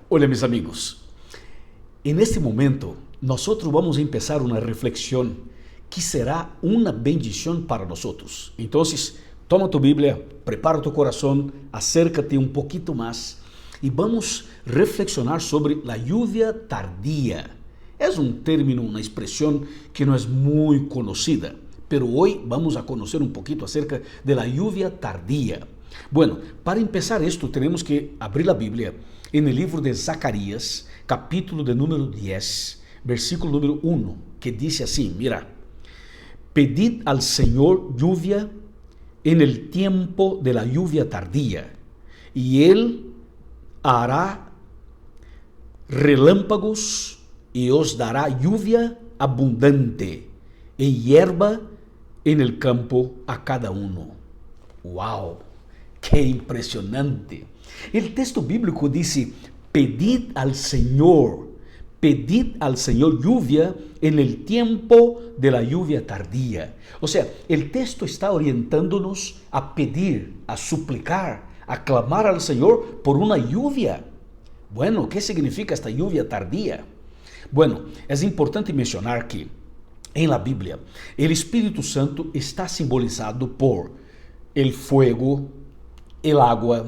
Hola mis amigos, en este momento nosotros vamos a empezar una reflexión que será una bendición para nosotros. Entonces, toma tu Biblia, prepara tu corazón, acércate un poquito más y vamos a reflexionar sobre la lluvia tardía. Es un término, una expresión que no es muy conocida, pero hoy vamos a conocer un poquito acerca de la lluvia tardía. Bueno, para empezar esto tenemos que abrir la Biblia en el libro de Zacarías, capítulo de número 10, versículo número 1, que dice así, mira, pedid al Señor lluvia en el tiempo de la lluvia tardía, y Él hará relámpagos y os dará lluvia abundante y hierba en el campo a cada uno. ¡Wow! ¡Qué impresionante! El texto bíblico dice, pedid al Señor lluvia en el tiempo de la lluvia tardía. O sea, el texto está orientándonos a pedir, a suplicar, a clamar al Señor por una lluvia. Bueno, ¿qué significa esta lluvia tardía? Bueno, es importante mencionar que en la Biblia el Espíritu Santo está simbolizado por el fuego, el agua,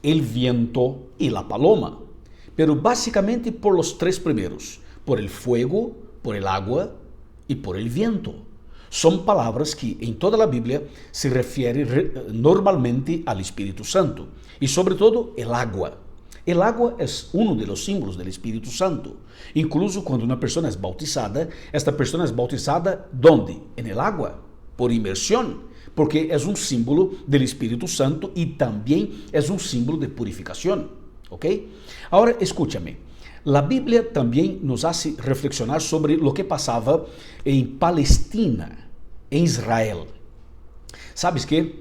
el viento y la paloma. Pero básicamente por los tres primeros, por el fuego, por el agua y por el viento. Son palabras que en toda la Biblia se refieren normalmente al Espíritu Santo y sobre todo el agua. El agua es uno de los símbolos del Espíritu Santo. Incluso cuando una persona es bautizada, esta persona es bautizada ¿dónde? En el agua, por inmersión, porque es un símbolo del Espíritu Santo y también es un símbolo de purificación. ¿Ok? Ahora escúchame, la Biblia también nos hace reflexionar sobre lo que pasaba en Palestina, en Israel. ¿Sabes qué?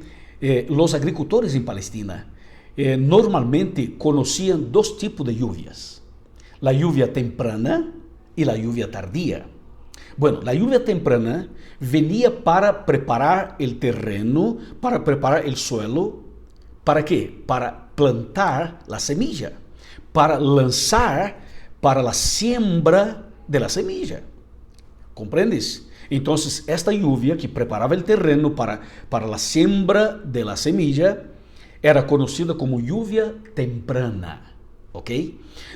Los agricultores en Palestina normalmente conocían dos tipos de lluvias, la lluvia temprana y la lluvia tardía. Bueno, la lluvia temprana venía para preparar el terreno, para preparar el suelo. ¿Para qué? Para plantar la semilla, para lanzar para la siembra de la semilla. ¿Comprendes? Entonces, esta lluvia que preparaba el terreno para la siembra de la semilla era conocida como lluvia temprana. ¿Ok?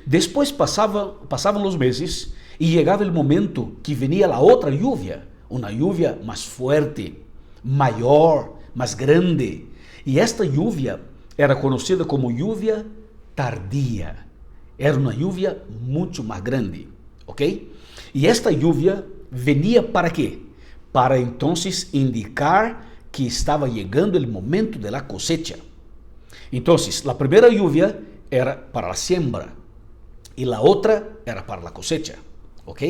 Después pasaban los meses y llegaba el momento que venía la otra lluvia, una lluvia más fuerte, mayor, más grande. Y esta lluvia era conocida como lluvia tardía. Era una lluvia mucho más grande. ¿Ok? Y esta lluvia venía ¿para qué? Para entonces indicar que estaba llegando el momento de la cosecha. Entonces, la primera lluvia era para la siembra y la otra era para la cosecha. ¿Ok?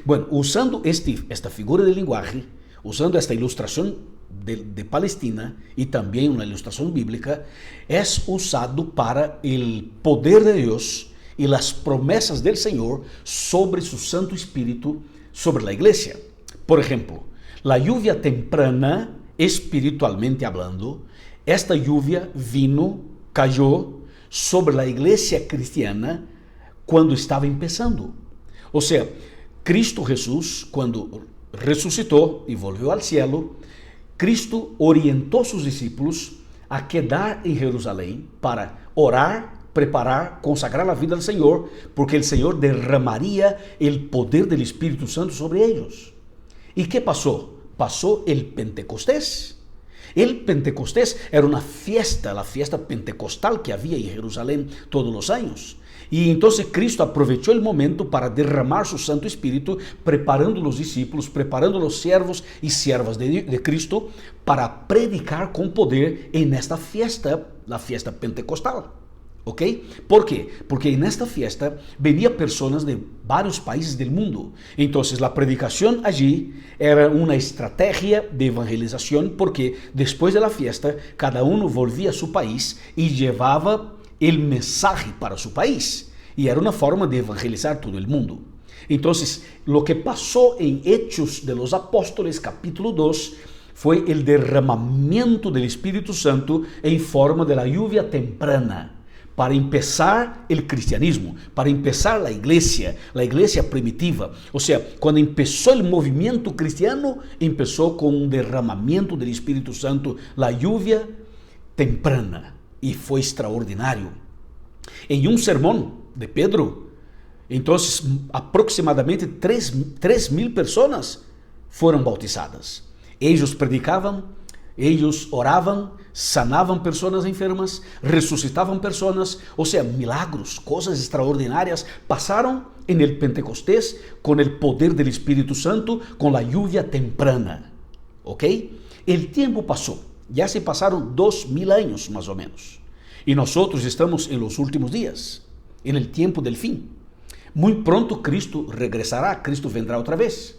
Bueno, usando esta figura de lenguaje, usando esta ilustración de Palestina y también una ilustración bíblica, es usado para el poder de Dios y las promesas del Señor sobre su Santo Espíritu, sobre la iglesia. Por ejemplo, la lluvia temprana, espiritualmente hablando, esta lluvia cayó sobre la iglesia cristiana cuando estaba empezando. O sea, Cristo Jesús, cuando resucitó y volvió al cielo, Cristo orientó a sus discípulos a quedar en Jerusalén para orar, preparar, consagrar la vida al Señor, porque el Señor derramaría el poder del Espíritu Santo sobre ellos. ¿Y qué pasó? Pasó el Pentecostés. El Pentecostés era una fiesta, la fiesta pentecostal que había en Jerusalén todos los años. Y entonces Cristo aprovechó el momento para derramar su Santo Espíritu, preparando los discípulos, preparando los siervos y siervas de Cristo para predicar con poder en esta fiesta, la fiesta pentecostal. ¿Ok? ¿Por qué? Porque en esta fiesta venían personas de varios países del mundo. Entonces la predicación allí era una estrategia de evangelización, porque después de la fiesta cada uno volvía a su país y llevaba el mensaje para su país. Y era una forma de evangelizar todo el mundo. Entonces, lo que pasó en Hechos de los Apóstoles, capítulo 2, fue el derramamiento del Espíritu Santo en forma de la lluvia temprana, para empezar el cristianismo, para empezar la iglesia primitiva. O sea, cuando empezó el movimiento cristiano, empezó con un derramamiento del Espíritu Santo, la lluvia temprana, y fue extraordinario. En un sermón de Pedro, entonces aproximadamente 3.000 personas fueron bautizadas. Ellos predicaban, ellos oraban, sanavam personas enfermas, ressuscitavam personas, o sea, milagros, cosas extraordinarias pasaron en el Pentecostés con el poder del Espíritu Santo, con la lluvia temprana, ¿ok? El tiempo pasó, ya se pasaron 2.000 años más o menos, y nosotros estamos en los últimos días, en el tiempo del fin. Muy pronto Cristo regresará, Cristo vendrá otra vez,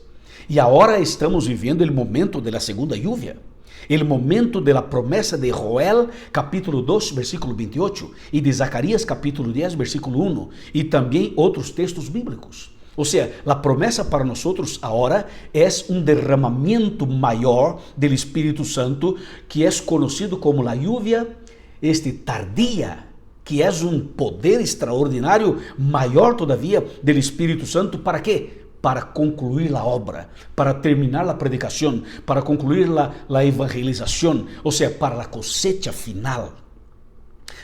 y ahora estamos viviendo el momento de la segunda lluvia. El momento de la promesa de Joel, capítulo 2, versículo 28, y de Zacarías, capítulo 10, versículo 1, y también otros textos bíblicos. O sea, la promesa para nosotros ahora es un derramamiento mayor del Espíritu Santo, que es conocido como la lluvia tardía, que es un poder extraordinario, mayor todavía del Espíritu Santo. ¿Para qué? Para concluir la obra, para terminar la predicación, para concluir la evangelización, o sea, para la cosecha final.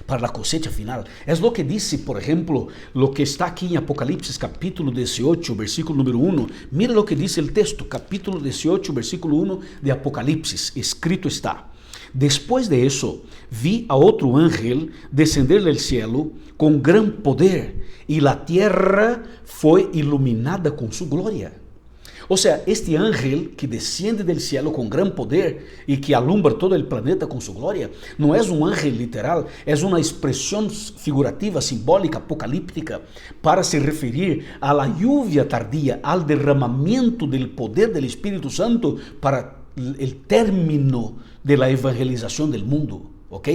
Para la cosecha final. Es lo que dice, por ejemplo, lo que está aquí en Apocalipsis capítulo 18, versículo número 1. Mira lo que dice el texto, capítulo 18, versículo 1 de Apocalipsis. Escrito está: después de eso, vi a otro ángel descender del cielo con gran poder, y la tierra fue iluminada con su gloria. O sea, este ángel que desciende del cielo con gran poder y que alumbra todo el planeta con su gloria, no es un ángel literal, es una expresión figurativa, simbólica, apocalíptica, para se referir a la lluvia tardía, al derramamiento del poder del Espíritu Santo para el término de la evangelización del mundo, ¿ok?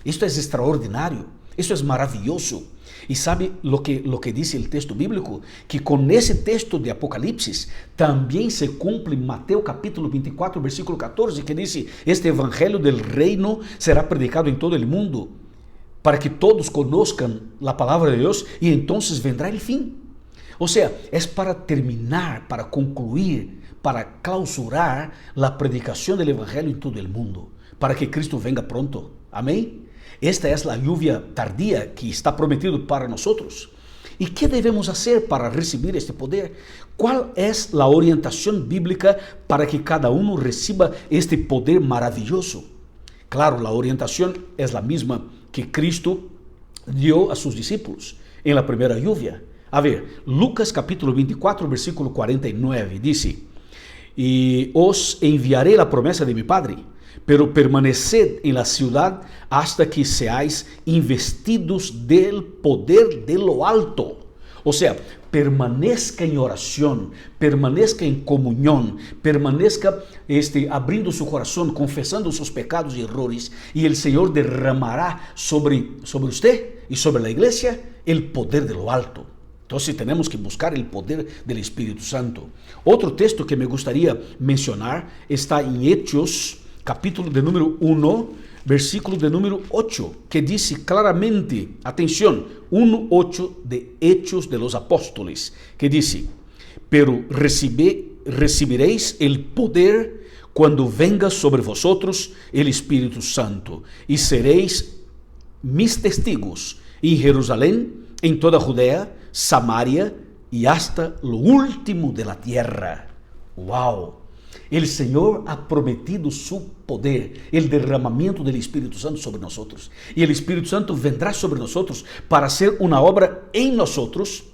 Esto es extraordinario, esto es maravilloso. Y sabe lo que dice el texto bíblico, que con ese texto de Apocalipsis también se cumple Mateo capítulo 24, versículo 14, que dice: este evangelio del reino será predicado en todo el mundo, para que todos conozcan la palabra de Dios, y entonces vendrá el fin. O sea, es para terminar, para concluir, para clausurar la predicación del evangelio en todo el mundo, para que Cristo venga pronto. Amén. Esta es la lluvia tardía que está prometido para nosotros. ¿Y qué debemos hacer para recibir este poder? ¿Cuál es la orientación bíblica para que cada uno reciba este poder maravilloso? Claro, la orientación es la misma que Cristo dio a sus discípulos en la primera lluvia. A ver, Lucas capítulo 24, versículo 49 dice: y os enviaré la promesa de mi Padre, pero permaneced en la ciudad hasta que seáis investidos del poder de lo alto. O sea, permanezca en oración, permanezca en comunión, permanezca abrindo su corazón, confesando sus pecados y errores, y el Señor derramará sobre usted y sobre la iglesia el poder de lo alto. Entonces tenemos que buscar el poder del Espíritu Santo. Otro texto que me gustaría mencionar está en Hechos, capítulo de número 1, versículo de número 8, que dice claramente, atención, 1:8 de Hechos de los Apóstoles, que dice: pero recibiréis el poder cuando venga sobre vosotros el Espíritu Santo, y seréis mis testigos en Jerusalén, en toda Judea, Samaria y hasta lo último de la tierra. ¡Wow! El Señor ha prometido su poder, el derramamiento del Espíritu Santo sobre nosotros. Y el Espíritu Santo vendrá sobre nosotros para hacer una obra en nosotros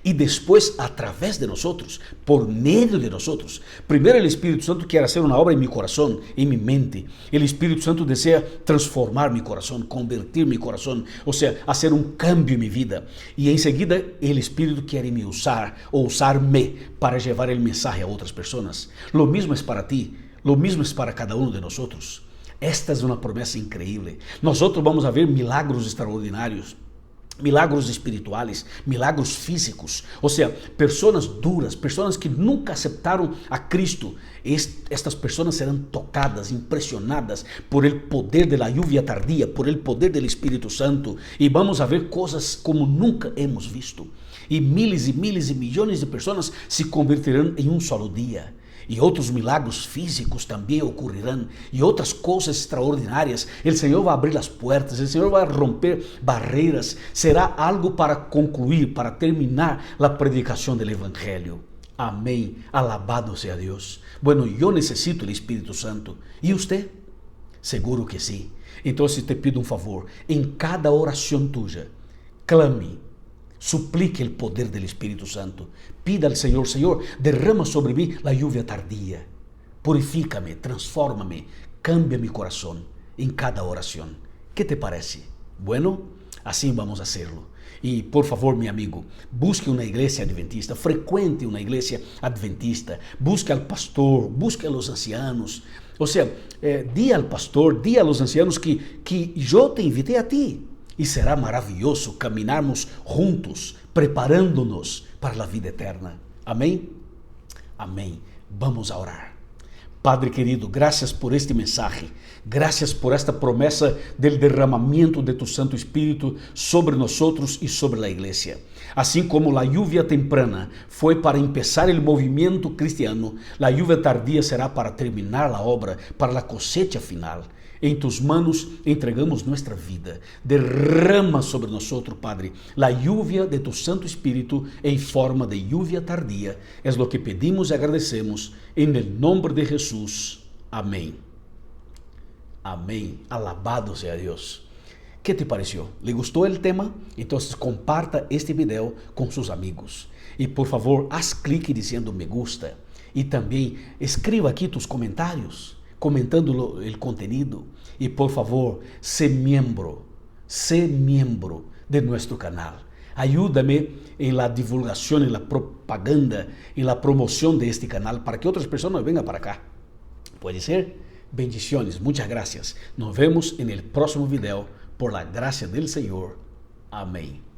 y después a través de nosotros, por medio de nosotros. Primero el Espíritu Santo quiere hacer una obra en mi corazón, en mi mente. El Espíritu Santo desea transformar mi corazón, convertir mi corazón, o sea, hacer un cambio en mi vida. Y enseguida el Espíritu quiere me usar o usarme para llevar el mensaje a otras personas. Lo mismo es para ti, lo mismo es para cada uno de nosotros. Esta es una promesa increíble. Nosotros vamos a ver milagros extraordinarios. milagros espirituales, milagros físicos, o sea, personas duras, personas que nunca aceptaron a Cristo. Estas personas serán tocadas, impresionadas por el poder de la lluvia tardía, por el poder del Espíritu Santo, y vamos a ver cosas como nunca hemos visto. Y miles y millones de personas se convertirán en un solo día. Y otros milagros físicos también ocurrirán, y otras cosas extraordinarias. El Señor va a abrir las puertas, el Señor va a romper barreras. Será algo para concluir, para terminar la predicación del Evangelio. Amén. Alabado sea Dios. Bueno, yo necesito el Espíritu Santo. ¿Y usted? Seguro que sí. Entonces te pido un favor, en cada oración tuya, clame, suplique el poder del Espíritu Santo. Pida al Señor, Señor, derrama sobre mí la lluvia tardía. Purifícame, transfórmame, cambia mi corazón en cada oración. ¿Qué te parece? Bueno, así vamos a hacerlo. Y por favor, mi amigo, busque una iglesia adventista, frecuente una iglesia adventista, busque al pastor, busque a los ancianos. O sea, di al pastor, di a los ancianos que yo te invité a ti. Y será maravilloso caminarmos juntos, preparándonos para la vida eterna. Amén. Amén. Vamos a orar. Padre querido, gracias por este mensaje. Gracias por esta promesa del derramamiento de tu Santo Espíritu sobre nosotros y sobre la iglesia. Así como la lluvia temprana fue para empezar el movimiento cristiano, la lluvia tardía será para terminar la obra, para la cosecha final. En tus manos entregamos nuestra vida. Derrama sobre nosotros, Padre, la lluvia de tu Santo Espíritu en forma de lluvia tardía. Es lo que pedimos y agradecemos en el nombre de Jesús. Amén. Amén. Alabado sea Dios. ¿Qué te pareció? ¿Le gustó el tema? Entonces comparta este video con sus amigos. Y por favor, haz clic diciendo me gusta. Y también escriba aquí tus comentarios, comentando el contenido. Y por favor, sé miembro de nuestro canal. Ayúdame en la divulgación, en la propaganda, en la promoción de este canal para que otras personas vengan para acá. ¿Puede ser? Bendiciones, muchas gracias. Nos vemos en el próximo video por la gracia del Señor. Amén.